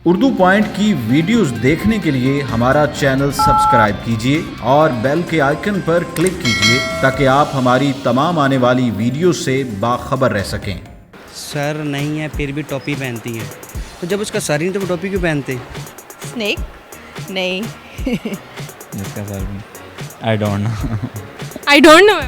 Urdu point की videos देखने के लिए हमारा चैनल सब्सक्राइब कीजिए और बेल के आइकन पर क्लिक कीजिए ताकि आप हमारी तमाम आने वाली वीडियो से बाखबर रह सकें। सर नहीं है फिर भी टोपी पहनती है, तो जब उसका सर ही नहीं तो वो टोपी क्यों पहनते? स्नेक? नहीं। जिसका सर भी आई डोंट नो।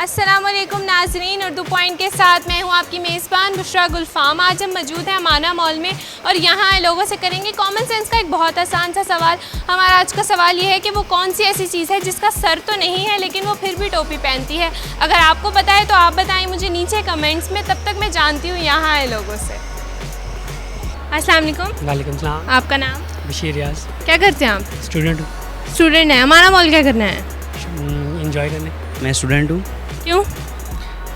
अस्सलामुअलैकुम नाजरीन, उर्दू पॉइंट के साथ मैं हूं आपकी मेज़बान बुशरा गुलफाम। आज हम मौजूद हैं अमाना मॉल में और यहाँ लोगों से करेंगे कॉमन सेंस का एक बहुत आसान सा सवाल। हमारा आज का सवाल ये है कि वो कौन सी ऐसी चीज़ है जिसका सर तो नहीं है लेकिन वो फिर भी टोपी पहनती है। अगर आपको पता है तो आप बताएं मुझे नीचे कमेंट्स में, तब तक मैं जानती हूँ यहाँ आए लोगों से। अस्सलाम वालेकुम। वालेकुम सलाम। आपका नाम? बशीर रियाज। क्या करते हैं आप? स्टूडेंट हूँ। स्टूडेंट हैं। अमाना मॉल क्या करना है? इंजॉय करने। मैं स्टूडेंट हूँ। क्यों?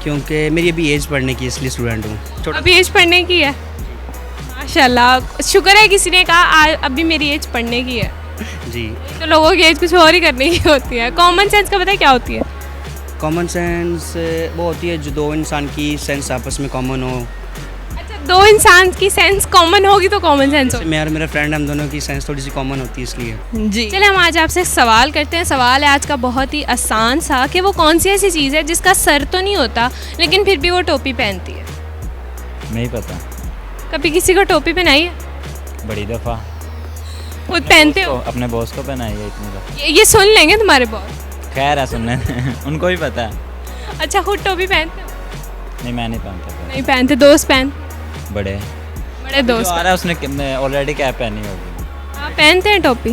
क्योंकि मेरी अभी एज पढ़ने की, इसलिए स्टूडेंट हूँ। अभी एज पढ़ने की है? माशाल्लाह, शुक्र है किसी ने कहा अभी मेरी एज पढ़ने की है। जी। तो लोगों की एज कुछ और ही करने की होती है। कॉमन सेंस का पता है क्या होती है? कॉमन सेंस वो होती है जो दो इंसान की सेंस आपस में कॉमन हो। अच्छा, दो इंसान की सेंस कॉमन होगी तो कॉमन सेंस होगी। मैं और मेरा फ्रेंड, हम दोनों की सेंस थोड़ी सी कॉमन होती है इसलिए। जी। चले हम आज आपसे सवाल करते हैं। सवाल है आज का बहुत ही आसान सा कि वो कौन सी ऐसी चीज़ है जिसका सर तो नहीं होता लेकिन फिर भी वो टोपी पहनती है। नहीं पता। कभी किसी को टोपी पहनाई है? बड़ी दफ़ा खुद पहनते हो? अपने बॉस को पहनाई है इतनी दफ़ा। ये सुन लेंगे तुम्हारे बॉस। खैर है सुनने उनको भी पता है। अच्छा, खुद टोपी पहनते हो? नहीं, मैं नहीं पहनता। नहीं पहनते। दोस्त पहनते? बड़े दोस्त जो आ रहा है उसने ऑलरेडी कैप पहनी होगी। आप पहनते हैं टोपी?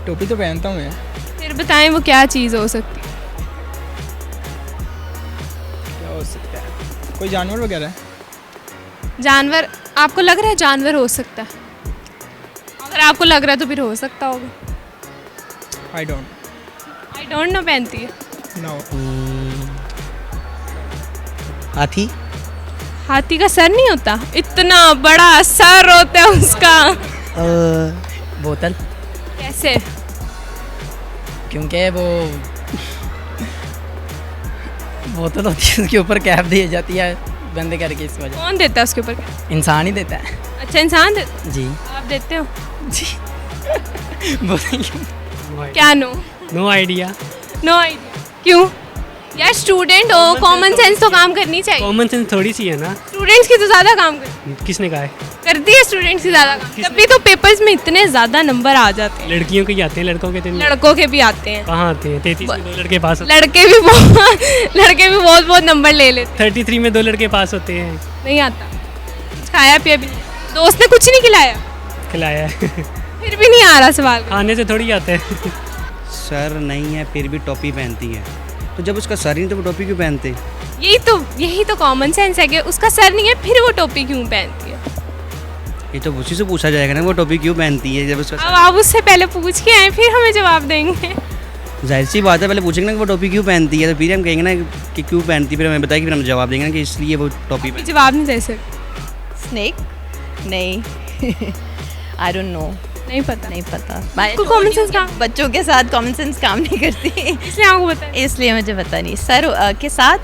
टोपी तो पहनता हूँ मैं। फिर बताएं वो क्या चीज़ हो सकती है? क्या हो सकता है? कोई जानवर वगैरह? जानवर? आपको लग रहा है जानवर हो सकता है? अगर आपको लग रहा है तो फिर हो सकता होगा। आई डोंट नो पहनती है। नो। हाथी? हाथी का सर नहीं होता? इतना बड़ा सर होता है उसका। बोतल। कैसे? क्योंकि वो बोतल होती है, उसके ऊपर कैप दी जाती है बंद करके, इस वजह। कौन देता है उसके ऊपर कैप? इंसान ही देता है। अच्छा, इंसान देता? जी। आप देते हो? जी। बोतल क्या? No idea. No idea. क्यों यार? स्टूडेंट हो, कॉमन सेंस तो काम करनी चाहिए। कॉमन सेंस थोड़ी सी है ना। स्टूडेंट्स की तो ज़्यादा काम किसने कहा है? करती है स्टूडेंट्स की ज़्यादा काम, तभी तो पेपर्स में इतने ज़्यादा नंबर आ जाते हैं। लड़कियों के ही आते हैं, लड़कों के तो नहीं। लड़कों के भी आते हैं। कहाँ आते हैं? 33 में 2 लड़के पास होते लड़के भी बहुत नंबर ले लेते हैं। 33 में 2 लड़के पास होते हैं। नहीं आता। कुछ खाया पिया भी नहीं? दोस्त ने कुछ नहीं खिलाया? खिलाया है। फिर भी नहीं आ रहा सवाल। खाने से थोड़ी आते हैं। सर नहीं है फिर भी टोपी पहनती है, तो जब उसका सर ही नहीं तो वो टोपी क्यों पहनते? यही तो कॉमन सेंस है कि उसका सर नहीं है फिर वो टोपी क्यों पहनती है। ये तो उसी से पूछा जाएगा ना, वो टोपी क्यों पहनती है जब उसका अब आप उससे पहले पूछ के आए फिर हमें जवाब देंगे। जाहिर सी बात है, पहले पूछेंगे ना कि वो टोपी क्यों पहनती है, तो फिर हम कहेंगे ना कि क्यों पहनती है, फिर हमें बताएगी, फिर हम जवाब देंगे ना कि इसलिए वो टोपी अभी जवाब नहीं दे सकते। स्नेक? नहीं। I don't know. नहीं पता। नहीं पता। आपको कॉमन सेंस काम? बच्चों के साथ कॉमन सेंस काम नहीं करती, इसलिए आपको पता है? इसलिए मुझे पता नहीं। सर के साथ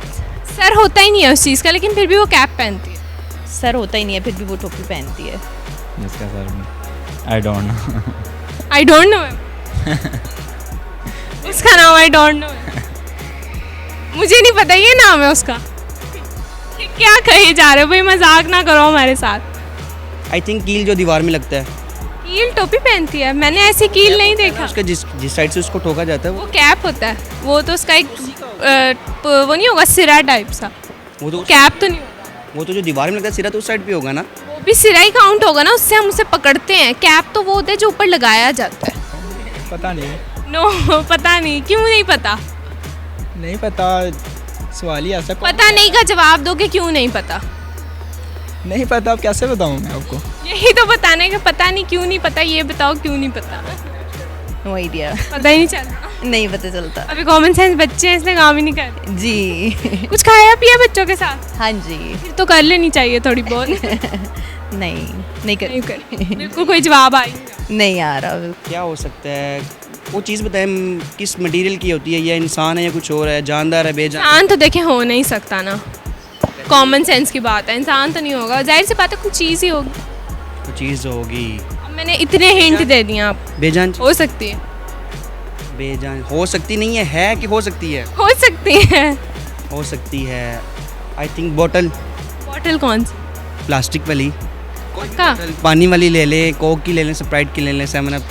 सर होता ही नहीं है उस चीज़ का लेकिन फिर भी वो कैप पहनती है। सर होता ही नहीं है फिर भी वो टोपी पहनती है। जिसका सर भी आई डोंट नो। उसका नाम आई डोंट नो है। मुझे नहीं पता ये नाम है उसका। क्या कहे जा रहे हो भाई? मजाक ना करो हमारे साथ। आई थिंक कील जो दीवार में लगता है। कील टोपी पहनती है? मैंने ऐसी कील नहीं देखा। उसका जिस साइड से उसको ठोका जाता है वो कैप होता है। वो तो उसका एक वो नहीं होगा सिरा टाइप सा? वो तो कैप तो नहीं होगा। वो तो जो दीवार में लगता है सिरा तो उस साइड पे होगा ना। वो भी सिरा ही काउंट होगा ना, उससे हम उसे पकड़ते हैं। कैप तो वो होता है जो ऊपर लगाया जाता है। पता नहीं। नो पता नहीं। क्यों नहीं पता? नहीं पता, सवाल ही ऐसा। पता नहीं का जवाब दोगे, क्यों नहीं पता? नहीं पता, अब कैसे बताऊँ मैं आपको? यही तो बताने का। पता नहीं क्यों नहीं पता, ये बताओ क्यों नहीं पता। No idea. पता ही नहीं चलता। नहीं पता चलता। अभी कॉमन सेंस बच्चे हैं इसलिए काम ही नहीं करते। जी। कुछ खाया पिया बच्चों के साथ? हाँ जी। फिर तो कर लेनी चाहिए थोड़ी बहुत। नहीं कर। बिल्कुल कोई जवाब आई नहीं आ रहा। क्या हो सकता है? वो चीज़ बताएं किस मटेरियल की होती है, या इंसान है या कुछ और है, जानदार है बेजान? जान तो देखे हो नहीं सकता ना। कॉमन सेंस की बात है, इंसान तो नहीं होगा, जाहिर सी बात है कुछ चीज़ ही होगी। तो चीज़ होगी अब मैंने इतने हिंट दे दिए आप, बेजान। हो सकती है, बेजान हो सकती नहीं है कि हो सकती है? हो सकती है। हो सकती है। आई थिंक बॉटल, बॉटल कौन सी? प्लास्टिक वाली, पक्का? पानी वाली ले लें, कोक की ले लें, स्प्राइट की ले लें, 7 अप।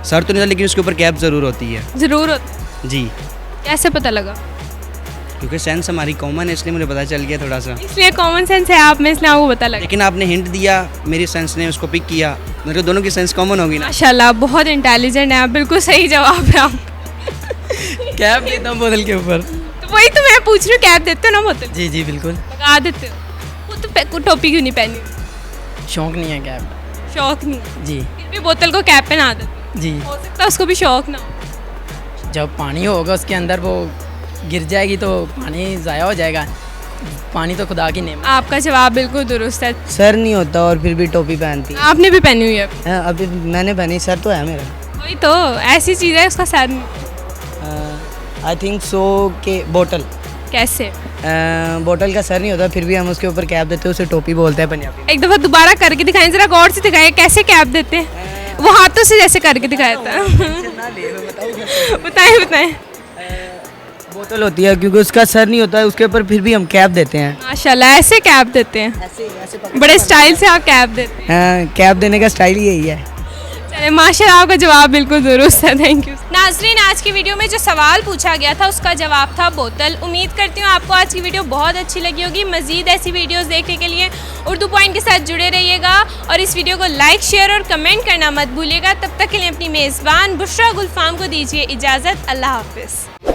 सर तो नहीं था लेकिन उसके ऊपर कैप ज़रूर होती है। ज़रूर होता जी, है। कैसे पता लगा? क्योंकि सेंस हमारी कॉमन है इसलिए मुझे पता चल गया थोड़ा सा। इसलिए कॉमन सेंस है आप में, इसलिए आपको पता लगा। लेकिन आपने हिंट दिया, मेरी सेंस ने उसको पिक किया, मेरे को दोनों की सेंस कॉमन होगी ना। माशाल्लाह बहुत इंटेलिजेंट है आप, बिल्कुल सही जवाब है आप। कैप देता हूँ बोतल के ऊपर। तो वही तो मैं पूछ रही हूँ, कैप देते हो ना बोतल? जी जी बिल्कुल। लगा देते हो। वो तो टोपी क्यों नहीं पहनी? शौक नहीं है कैप। शौक नहीं, जी फिर भी बोतल को कैप पहना देते जी। हो सकता है उसको भी शौक ना हो। जब पानी होगा उसके अंदर वो गिर जाएगी तो पानी ज़ाया हो जाएगा। पानी तो खुदा की नेमत। आपका जवाब बिल्कुल दुरुस्त है। सर नहीं होता और फिर भी टोपी पहनती आपने भी पहनी हुई है? है। अभी मैंने पहनी, सर तो है मेरा। वही तो, ऐसी चीज़ है उसका सर नहीं। आई थिंक सो के बोतल। कैसे? बोतल का सर नहीं होता फिर भी हम उसके ऊपर कैप देते हैं, उसे टोपी बोलते हैं पंजाबी में। एक दफ़ा दोबारा करके दिखाएं, ज़रा गौर से दिखाएं कैसे कैप देते हैं। वो हाथों से जैसे करके दिखाया था। बताएं बताएं। बोतल होती है क्योंकि उसका सर नहीं होता है, उसके ऊपर फिर भी हम कैप देते हैं। माशाल्लाह, ऐसे कैप देते हैं, बड़े स्टाइल से आप कैप देते हैं। कैप देने का स्टाइल ही यही है। चलिए माशाल्लाह, आपका जवाब बिल्कुल दुरुस्त है, थैंक यू। नाज़रीन, आज की वीडियो में जो सवाल पूछा गया था उसका जवाब था बोतल। उम्मीद करती हूँ आपको आज की वीडियो बहुत अच्छी लगी होगी। मज़ीद ऐसी वीडियोस देखने के लिए उर्दू पॉइंट के साथ जुड़े रहिएगा और इस वीडियो को लाइक, शेयर और कमेंट करना मत भूलिएगा। तब तक के लिए अपनी मेज़बान बुशरा गुलफाम को दीजिए इजाज़त। अल्लाह हाफ़िज़।